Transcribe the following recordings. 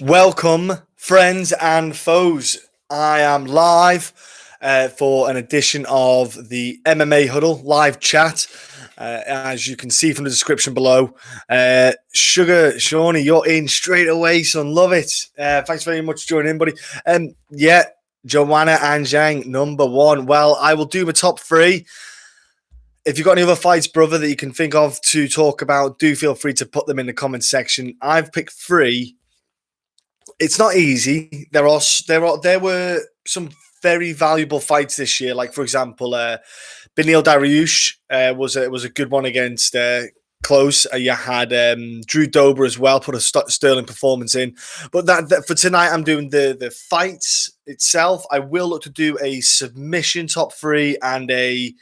Welcome, friends and foes. I am live for an edition of the MMA Huddle live chat. As you can see from the description below, Sugar Shani, you're in straight away, son. Love it. Thanks very much for joining in, buddy. Joanna and Zhang, number one. Well, I will do my top three. If you've got any other fights, brother, that you can think of to talk about, do feel free to put them in the comment section. I've picked three. It's not easy. There were some very valuable fights this year. Like, for example, Beneil Dariush was a good one against Close. You had Drew Dober as well, put a sterling performance in. But that for tonight, I'm doing the fights itself. I will look to do a submission top three and a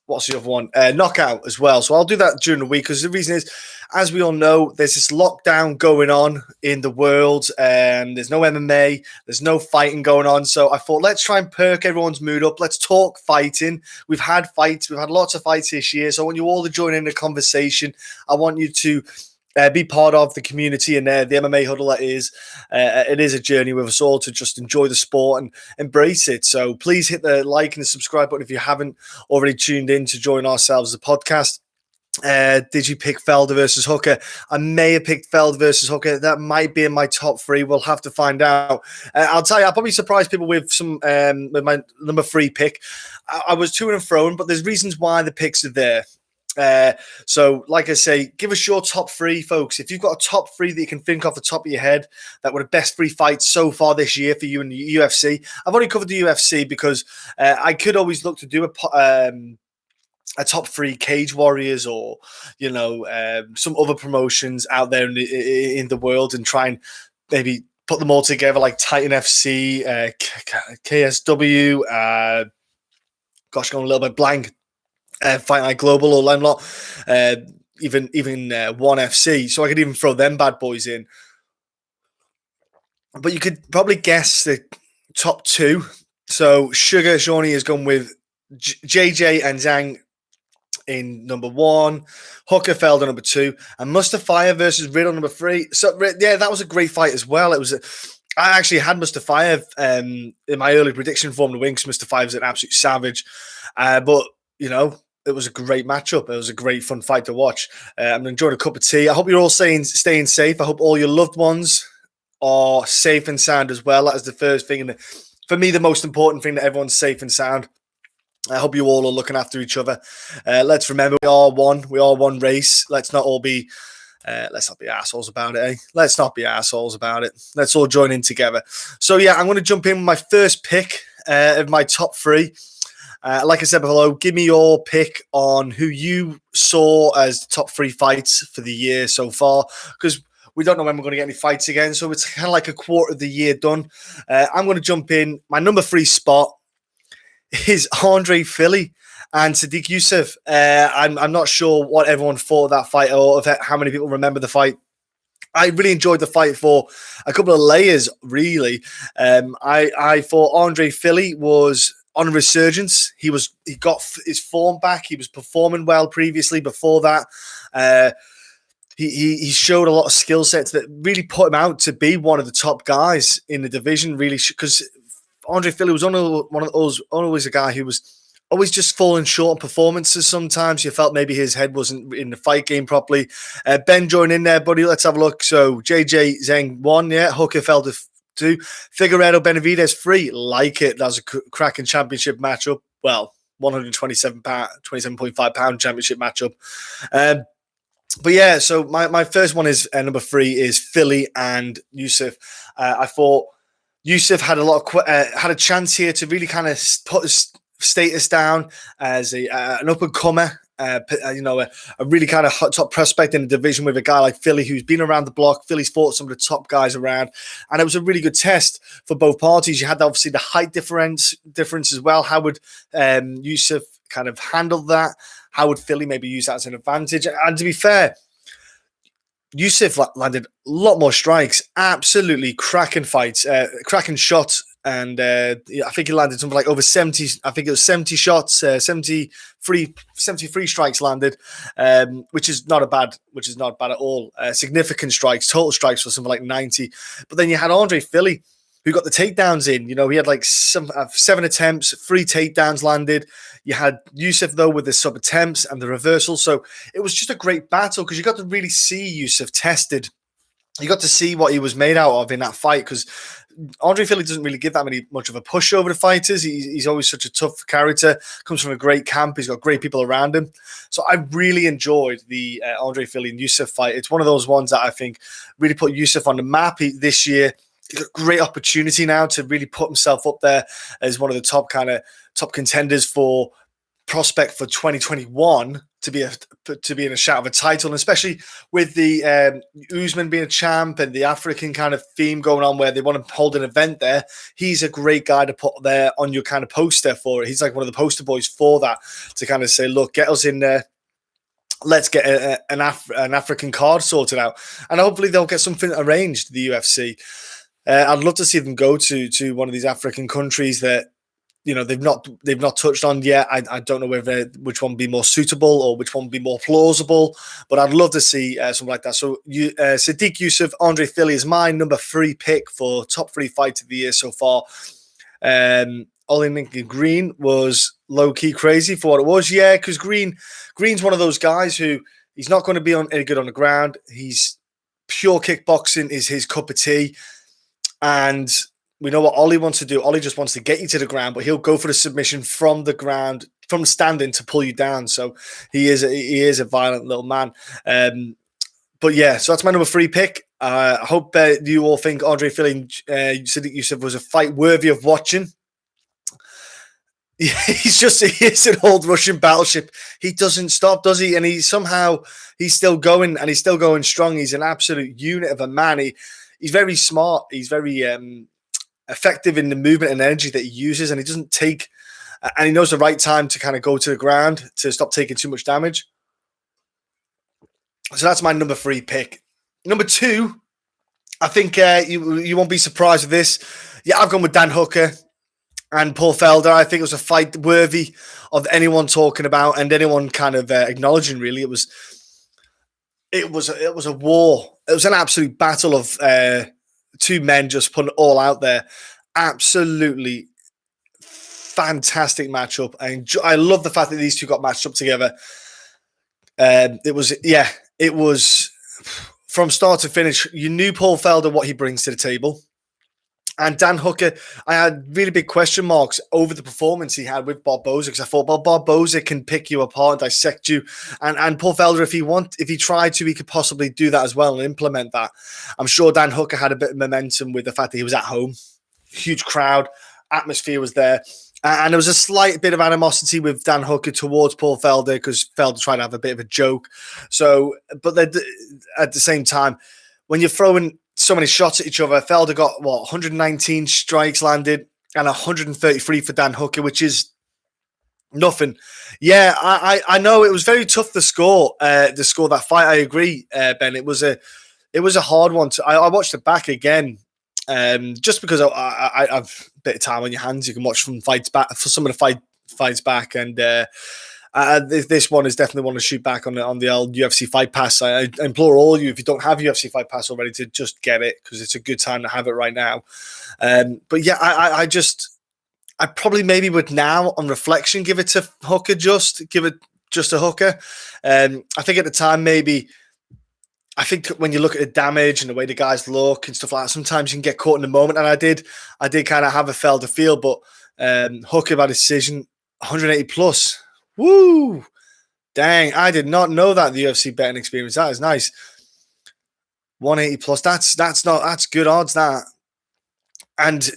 what's the other one? Knockout as well. So I'll do that during the week because the reason is, as we all know, there's this lockdown going on in the world and there's no MMA, there's no fighting going on. So I thought, let's try and perk everyone's mood up. Let's talk fighting. We've had fights. We've had lots of fights this year. So I want you all to join in the conversation. I want you to be part of the community and the MMA Huddle. That is, it is a journey with us all to just enjoy the sport and embrace it. So please hit the like and the subscribe button if you haven't already tuned in to join ourselves as a podcast. Did you pick Felder versus Hooker? I may have picked Felder versus Hooker. That might be in my top three. We'll have to find out. I'll tell you, I'll probably surprise people with some with my number three pick. I was to and fro, but there's reasons why the picks are there. So, like I say, give us your top three, folks. If you've got a top three that you can think off the top of your head that were the best three fights so far this year for you in the UFC. I've only covered the UFC because I could always look to do a top three Cage Warriors or, some other promotions out there in the world and try and maybe put them all together like Titan FC, KSW, going a little bit blank. Fight Night Global or Lemlot, even One FC. So I could even throw them bad boys in. But you could probably guess the top two. So Sugar Shani has gone with JJ and Zhang in number one, Hooker Felder number two, and Mustafa versus Riddle number three. So yeah, that was a great fight as well. I actually had Mustafa in my early prediction form to win because Mustafa was an absolute savage. But it was a great matchup. It was a great fun fight to watch. I'm enjoying a cup of tea. I hope you're all staying safe. I hope all your loved ones are safe and sound as well. That is the first thing. And for me, the most important thing, that everyone's safe and sound. I hope you all are looking after each other. Let's remember, we are one. We are one race. Let's not be assholes about it, eh? Let's not be assholes about it. Let's all join in together. So, yeah, I'm going to jump in with my first pick of my top three. Like I said below, give me your pick on who you saw as the top three fights for the year so far, because we don't know when we're going to get any fights again. So it's kind of like a quarter of the year done. I'm going to jump in. My number three spot is Andre Philly and Sadiq Yusuff. I'm not sure what everyone thought of that fight or how many people remember the fight. I really enjoyed the fight for a couple of layers, really. I thought Andre Philly was on a resurgence. He got his form back. He was performing well previously. Before that, he showed a lot of skill sets that really put him out to be one of the top guys in the division. Really, because Andre Philly was always a guy who was always just falling short on performances. Sometimes you felt maybe his head wasn't in the fight game properly. Ben, join in there, buddy. Let's have a look. So JJ Zhang 1, yeah. Hooker Felder 2, Figueiredo Benavidez 3. Like it. That was a cracking championship matchup. Well, 27.5 pound championship matchup. But yeah, so my first one is number 3 is Philly and Yusuff. I thought Yusuff had had a chance here to really kind of put his status down as an up and comer. A really kind of hot top prospect in the division with a guy like Philly who's been around the block. Philly's fought some of the top guys around, and it was a really good test for both parties. You had obviously the height difference as well. How would Yusuff kind of handle that? How would Philly maybe use that as an advantage? And to be fair, Yusuff landed a lot more strikes. Absolutely cracking fights, cracking shots And I think he landed something like over 70. I think it was 70 shots, 73 strikes landed, which is not bad at all. Significant strikes, total strikes was something like 90. But then you had Andre Philly, who got the takedowns in. You know, he had like 7 attempts, 3 takedowns landed. You had Yusuf, though, with the sub attempts and the reversal. So it was just a great battle because you got to really see Yusuf tested. You got to see what he was made out of in that fight, because Andre Philly doesn't really give that much of a push over the fighters. He's always such a tough character, comes from a great camp. He's got great people around him. So I really enjoyed the Andre Philly and Yusuf fight. It's one of those ones that I think really put Yusuf on the map this year. He's got a great opportunity now to really put himself up there as one of the top contenders for prospect for 2021 to be in a shout of a title, and especially with the Usman being a champ and the African kind of theme going on where they want to hold an event there. He's a great guy to put there on your kind of poster for it. He's like one of the poster boys for that, to kind of say, look, get us in there. Let's get an African card sorted out, and hopefully they'll get something arranged. The UFC. I'd love to see them go to one of these African countries that, you know, they've not touched on yet. I don't know which one would be more suitable or which one would be more plausible, but I'd love to see something like that. So Sadiq Yusuf, Andre Philly is my number 3 pick for top 3 fights of the year so far. Ollie Green was low-key crazy for what it was. Yeah, because Green's one of those guys who he's not going to be any good on the ground. He's pure kickboxing is his cup of tea. And we know what Ollie wants to do. Ollie just wants to get you to the ground, but he'll go for the submission from the ground, from standing, to pull you down. So he is a violent little man. But yeah, so that's my number 3 pick. I hope you all think Andre Philly and Sadiq Yusuf was a fight worthy of watching. He is an old Russian battleship. He doesn't stop, does he? And he's still going, and he's still going strong. He's an absolute unit of a man. He's very smart. He's very effective in the movement and energy that he uses, and he doesn't take, and he knows the right time to kind of go to the ground to stop taking too much damage. So that's my number 3 pick. Number 2, I think you won't be surprised with this. Yeah, I've gone with Dan Hooker and Paul Felder. I think it was a fight worthy of anyone talking about and anyone kind of acknowledging. Really, it was a war. It was an absolute battle of 2 men just putting it all out there. Absolutely fantastic matchup. I love the fact that these 2 got matched up together. It was from start to finish. You knew Paul Felder, what he brings to the table. And Dan Hooker, I had really big question marks over the performance he had with Barboza, because I thought, well, Barboza can pick you apart and dissect you. And Paul Felder, if he tried to, he could possibly do that as well and implement that. I'm sure Dan Hooker had a bit of momentum with the fact that he was at home. Huge crowd, atmosphere was there. And there was a slight bit of animosity with Dan Hooker towards Paul Felder, because Felder tried to have a bit of a joke. So, but at the same time, when you're throwing so many shots at each other, Felder got 119 strikes landed and 133 for Dan Hooker, which is nothing. Yeah, I know it was very tough to score that fight. I agree, Ben. It was a hard one. I watched it back again, just because I have a bit of time on your hands. You can watch some fights back for some of the fights back, and this one is definitely one to shoot back on the old UFC Fight Pass. I implore all of you, if you don't have UFC Fight Pass already, to just get it, because it's a good time to have it right now. But yeah, I probably maybe would now, on reflection, give it to Hooker. Give it to Hooker. I think at the time, maybe, I think when you look at the damage and the way the guys look and stuff like that, sometimes you can get caught in the moment. And I did kind of have a Felder feel, but Hooker by decision, 180 plus. Woo! Dang, I did not know that, the UFC betting experience. That is nice. 180 plus. That's good odds, that. And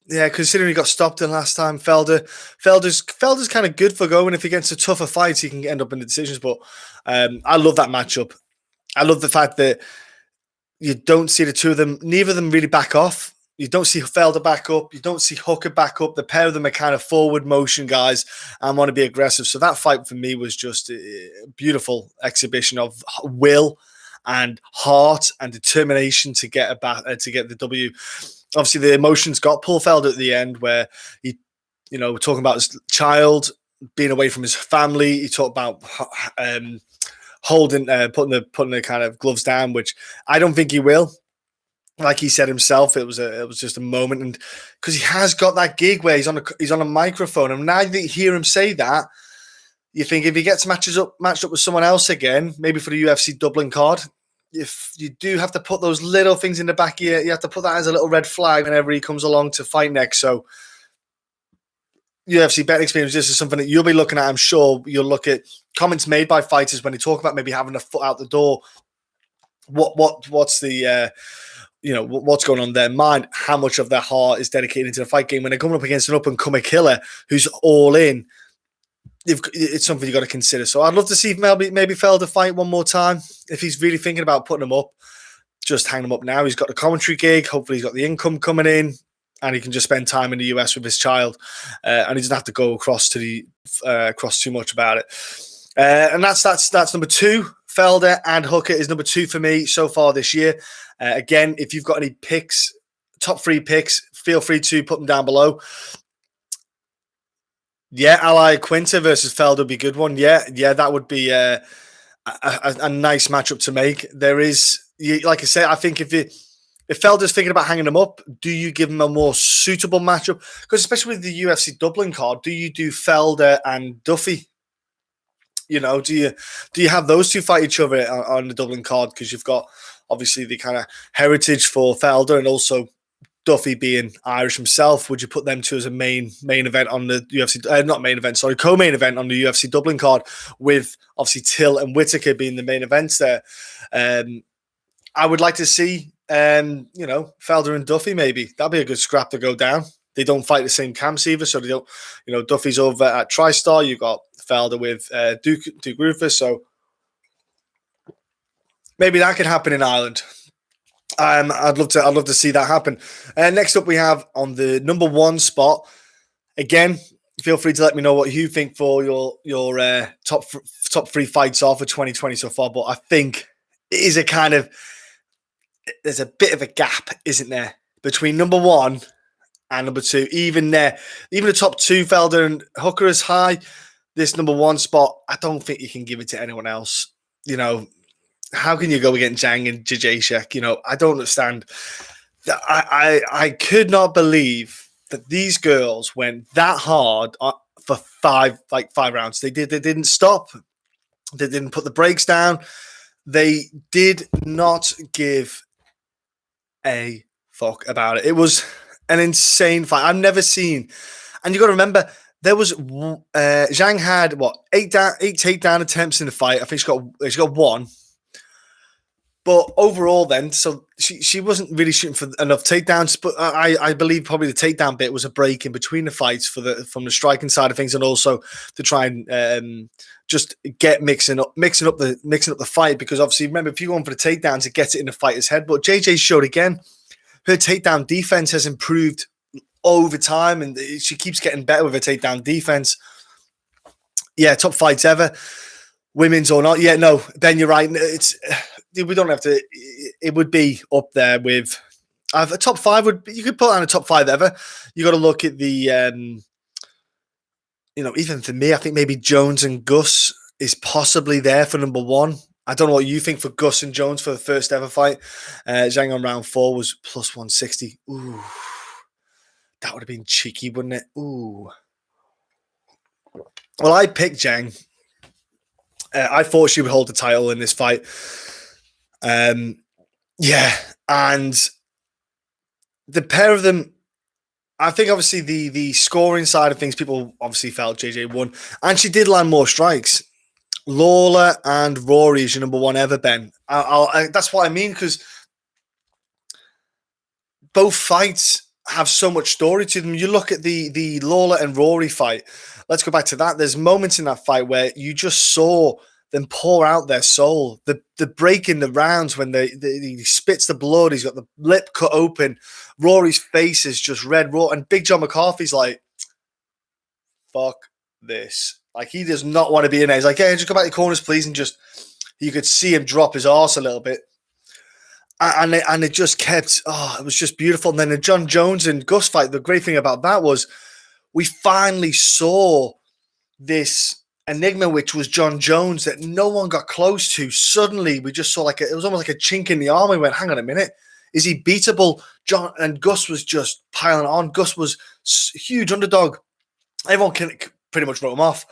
yeah, considering he got stopped in last time, Felder's kind of good for going. If he gets a tougher fight, he can end up in the decisions. But I love that matchup. I love the fact that you don't see the 2 of them, neither of them really back off. You don't see Felder back up. You don't see Hooker back up. The pair of them are kind of forward motion guys and want to be aggressive. So that fight for me was just a beautiful exhibition of will and heart and determination to get to get the W. Obviously, the emotions got Paul Felder at the end, where he, talking about his child being away from his family. He talked about putting the kind of gloves down, which I don't think he will. Like he said himself, it was just a moment, and because he has got that gig where he's on a microphone, and now that you hear him say that, you think if he gets matched up with someone else again, maybe for the UFC Dublin card, if you do have to put those little things in the back of you have to put that as a little red flag whenever he comes along to fight next. So UFC betting experience, this is something that you'll be looking at. I'm sure you'll look at comments made by fighters when they talk about maybe having a foot out the door. What's the what's going on in their mind, how much of their heart is dedicated into the fight game when they're coming up against an up-and-coming killer who's all in. It's something you've got to consider. So I'd love to see maybe Felder fight one more time. If he's really thinking about putting him up, just hang him up now. He's got the commentary gig. Hopefully he's got the income coming in, and he can just spend time in the US with his child, and he doesn't have to go across too much about it. And that's number 2. Felder and Hooker is number 2 for me so far this year. Again, if you've got any picks, top 3 picks, feel free to put them down below. Yeah, Ally Quinta versus Felder would be a good one. Yeah, that would be a nice matchup to make. There is, like I say, I think if Felder's thinking about hanging him up, do you give him a more suitable matchup? Because especially with the UFC Dublin card, do you do Felder and Duffy? Do you have those two fight each other on the Dublin card? Because you've got obviously the kind of heritage for Felder and also Duffy being Irish himself. Would you put them two as a main event on the UFC? Not main event, sorry, co-main event on the UFC Dublin card, with obviously Till and Whittaker being the main events there. I would like to see, Felder and Duffy maybe. That'd be a good scrap to go down. They don't fight the same camps either, so they don't. Duffy's over at TriStar. You got Felder with Duke Rufus, so maybe that could happen in Ireland. I'd love to see that happen. Next up, we have on the number 1 spot. Again, feel free to let me know what you think for your top 3 fights are for 2020 so far. But I think it is there's a bit of a gap, isn't there, between number 1 and number 2. Even the top 2, Felder and Hooker, is high. This number 1 spot, I don't think you can give it to anyone else. How can you go against Zhang and Jacek? I don't understand. I could not believe that these girls went that hard for 5 rounds. They didn't stop. They didn't put the brakes down. They did not give a fuck about it. It was an insane fight. I've never seen. And you got to remember, there was Zhang had 8 takedown attempts in the fight. I think she got 1. But overall, then, so she wasn't really shooting for enough takedowns. But I believe probably the takedown bit was a break in between the fights from the striking side of things, and also to try and just get mixing up the fight. Because obviously, remember, if you're going for the takedowns, it gets it in the fighter's head. But JJ showed again, her takedown defense has improved over time, and she keeps getting better with her takedown defense. Yeah, top fights ever, women's or not. Yeah, no, Ben, you're right. We don't have to. It would be up there with a top 5. You could put on a top 5 ever. You got to look at the, even for me, I think maybe Jones and Gus is possibly there for number 1. I don't know what you think for Gus and Jones for the first ever fight. Zhang on round 4 was plus 160. Ooh, that would have been cheeky, wouldn't it? Ooh. Well, I picked Zhang. I thought she would hold the title in this fight. Yeah, and the pair of them, I think obviously the scoring side of things, people obviously felt JJ won, and she did land more strikes. Lawler and Rory is your number 1 ever, Ben. That's what I mean, because both fights have so much story to them. You look at the Lawler and Rory fight. Let's go back to that. There's moments in that fight where you just saw them pour out their soul. The break in the rounds when he spits the blood, he's got the lip cut open. Rory's face is just red raw, and Big John McCarthy's like, fuck this. Like, he does not want to be in there. He's like, yeah, just go back to your corners, please, and just You could see him drop his arse a little bit. And it just kept, it was just beautiful. And then the John Jones and Gus fight, the great thing about that was we finally saw this enigma, which was John Jones, that no one got close to. Suddenly, we just saw it was almost like a chink in the armor. We went, hang on a minute, is he beatable? John and Gus was just piling on. Gus was a huge underdog. Everyone pretty much wrote him off.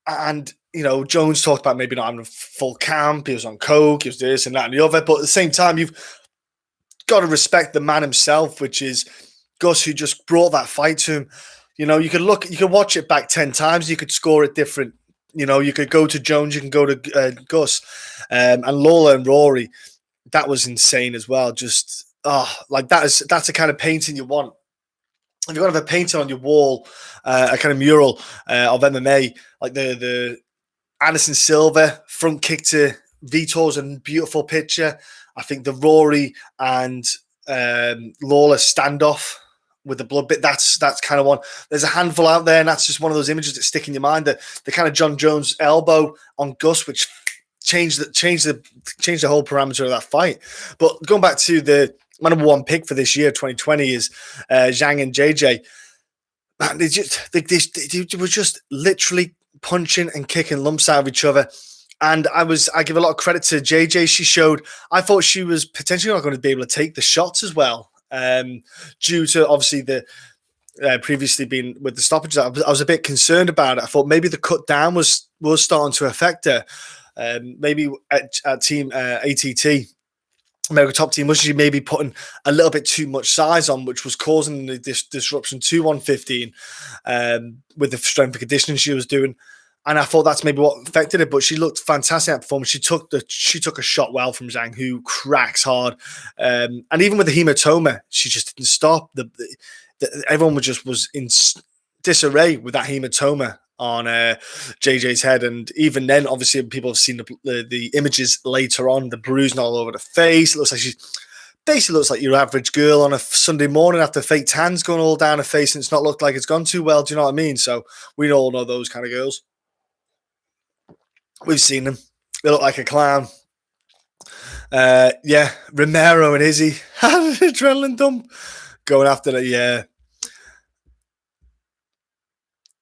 And, Jones talked about maybe not having a full camp. He was on coke, he was this and that and the other. But at the same time, you've got to respect the man himself, which is Gus, who just brought that fight to him. You could watch it back 10 times. You could score it different. You could go to Jones, you can go to Gus, and Lawler and Rory. That was insane as well. Just, that's the kind of painting you want. If you're going to have a painting on your wall, a kind of mural of MMA, like the Anderson Silva front kick to Vitor's a beautiful picture. I think the Rory and Lawler standoff with the blood bit, that's kind of one. There's a handful out there, and that's just one of those images that stick in your mind. The kind of John Jones elbow on Gus, which changed the whole parameter of that fight. But going back to my number one pick for this year, 2020, is Zhang and JJ. Man, they were just literally punching and kicking lumps out of each other. And I give a lot of credit to JJ. I thought she was potentially not going to be able to take the shots as well, due to obviously the previously being with the stoppages. I was a bit concerned about it. I thought maybe the cut down was starting to affect her. Maybe at team ATT, American Top Team, was she maybe putting a little bit too much size on, which was causing the disruption to 115 with the strength and conditioning she was doing. And I thought that's maybe what affected it, but she looked fantastic at performance. She took a shot well from Zhang, who cracks hard. And even with the hematoma, she just didn't stop. Everyone was in disarray with that hematoma on JJ's head. And even then, obviously, people have seen the images later on, the bruising all over the face. It looks like she basically looks like your average girl on a Sunday morning after fake tans going all down her face, and it's not looked like it's gone too well. Do you know what I mean? So we all know those kind of girls. We've seen them. They look like a clown. Romero and Izzy had an adrenaline dump going after that.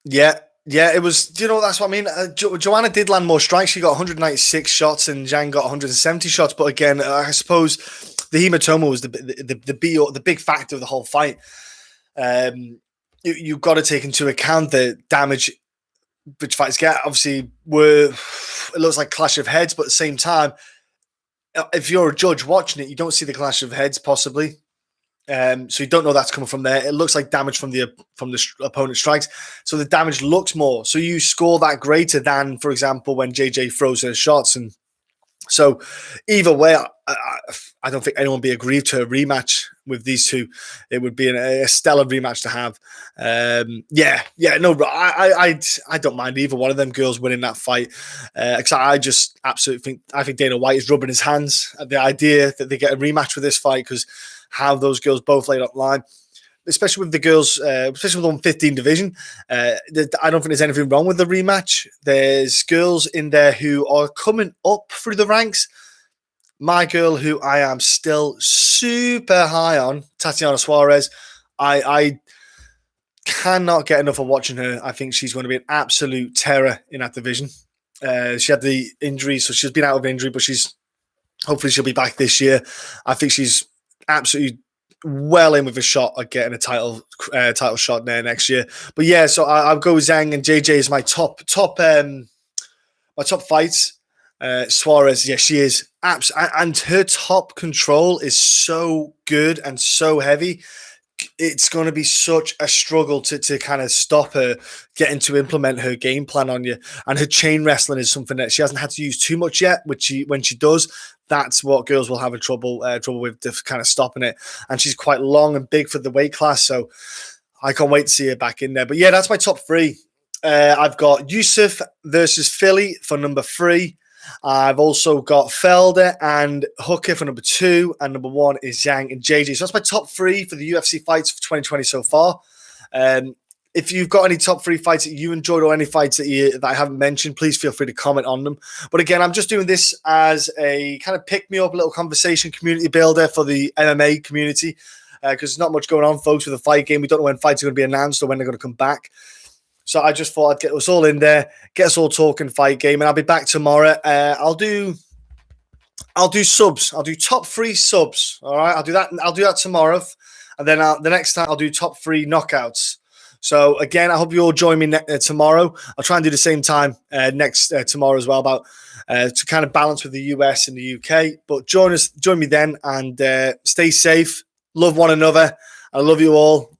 Yeah, it was, that's what I mean. Joanna did land more strikes. She got 196 shots and Zhang got 170 shots. But again, I suppose the hematoma was the big factor of the whole fight. You've got to take into account the damage which fights get. Obviously, it looks like clash of heads, but at the same time, if you're a judge watching it, you don't see the clash of heads possibly. So you don't know that's coming from there. It looks like damage from the opponent's strikes. So the damage looks more. So you score that greater than, for example, when JJ throws her shots. And so either way, I don't think anyone would be aggrieved to a rematch with these two. It would be a stellar rematch to have. I don't mind either one of them girls winning that fight. Because I just absolutely think Dana White is rubbing his hands at the idea that they get a rematch with this fight, because how those girls both laid up line, especially with the girls, especially with the 115 division. I don't think there's anything wrong with the rematch. There's girls in there who are coming up through the ranks. My girl, who I am still super high on, Tatiana Suarez, I cannot get enough of watching her. I think she's going to be an absolute terror in that division. She had the injury, so she's been out of injury, but hopefully she'll be back this year. I think she's absolutely well in with a shot at getting a title shot there next year. But yeah, so I'll go with Zhang, and JJ is my top fights. Suarez, yeah, she is and her top control is so good and so heavy. It's going to be such a struggle to kind of stop her getting to implement her game plan on you. And her chain wrestling is something that she hasn't had to use too much yet, which when she does, that's what girls will have trouble with, kind of stopping it. And she's quite long and big for the weight class, so I can't wait to see her back in there. But yeah, that's my top three. I've got Yusuf versus Philly for number 3. I've also got Felder and Hooker for number 2, and number 1 is Zhang and JJ. So that's my top 3 for the UFC fights for 2020 so far. If you've got any top 3 fights that you enjoyed or any fights that I haven't mentioned, please feel free to comment on them. But again, I'm just doing this as a kind of pick-me-up little conversation community builder for the MMA community because there's not much going on, folks, with the fight game. We don't know when fights are going to be announced or when they're going to come back. So I just thought I'd get us all in there, get us all talking fight game, and I'll be back tomorrow. I'll do subs. I'll do top 3 subs. All right, I'll do that tomorrow, and then the next time I'll do top 3 knockouts. So again, I hope you all join me tomorrow. I'll try and do the same time tomorrow as well, about to kind of balance with the US and the UK. But join me then, and stay safe. Love one another. I love you all.